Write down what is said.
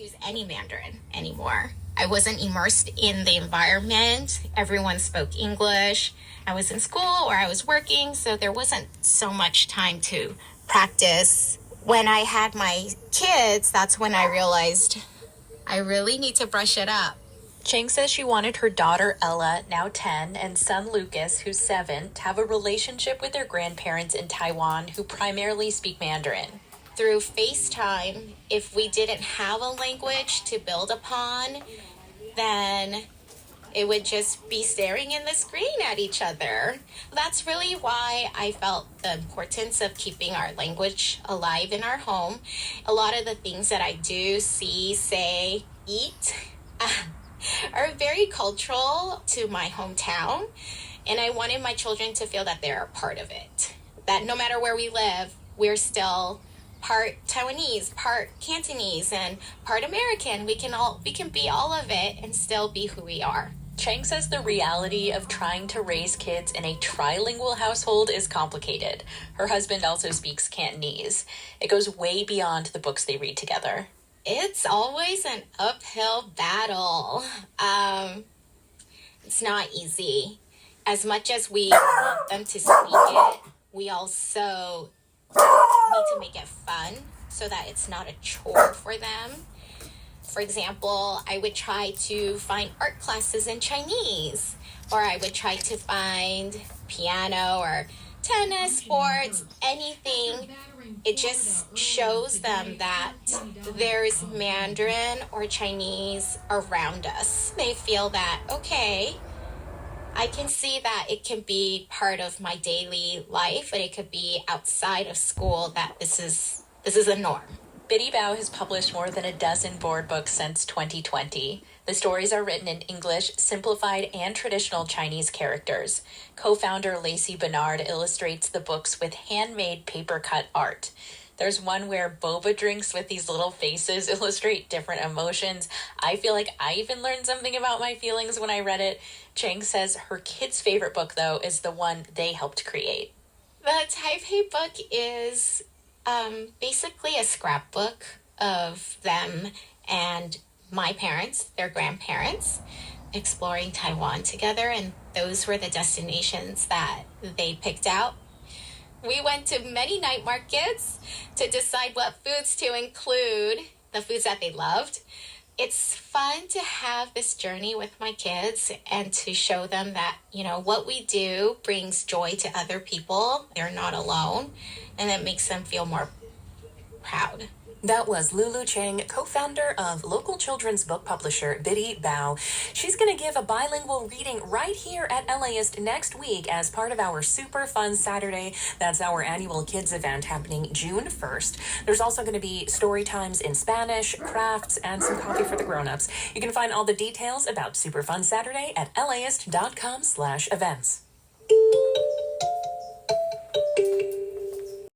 use any Mandarin anymore. I wasn't immersed in the environment. Everyone spoke English. I was in school or I was working, so there wasn't so much time to practice. When I had my kids, that's when I realized I really need to brush it up. Chang says she wanted her daughter Ella, now 10, and son Lucas, who's 7, to have a relationship with their grandparents in Taiwan who primarily speak Mandarin. Through FaceTime, if we didn't have a language to build upon, then it would just be staring in the screen at each other. That's really why I felt the importance of keeping our language alive in our home. A lot of the things that I do, see, say, eat are very cultural to my hometown. And I wanted my children to feel that they're a part of it. That no matter where we live, we're still part Taiwanese, part Cantonese, and part American. We can be all of it and still be who we are. Chang says the reality of trying to raise kids in a trilingual household is complicated. Her husband also speaks Cantonese. It goes way beyond the books they read together. It's always an uphill battle. It's not easy. As much as we want them to speak it, we also need to make it fun so that it's not a chore for them. For example, I would try to find art classes in Chinese, or I would try to find piano or tennis, sports, anything. It just shows them that there's Mandarin or Chinese around us. They feel that, okay, I can see that it can be part of my daily life, and it could be outside of school, that this is a norm. Biddy Bao has published more than a dozen board books since 2020. The stories are written in English, simplified, and traditional Chinese characters. Co-founder Lacey Bernard illustrates the books with handmade paper-cut art. There's one where boba drinks with these little faces illustrate different emotions. I feel like I even learned something about my feelings when I read it. Chang says her kid's favorite book, though, is the one they helped create. The Taipei book is basically a scrapbook of them and my parents, their grandparents, exploring Taiwan together, and those were the destinations that they picked out. We went to many night markets to decide what foods to include, the foods that they loved. It's fun to have this journey with my kids and to show them that, what we do brings joy to other people. They're not alone, and it makes them feel more proud. That was Lulu Chang, co-founder of local children's book publisher Biddy Bao. She's going to give a bilingual reading right here at LAist next week as part of our Super Fun Saturday. That's our annual kids event happening June 1st. There's also going to be story times in Spanish, crafts, and some coffee for the grown-ups. You can find all the details about Super Fun Saturday at laist.com/events.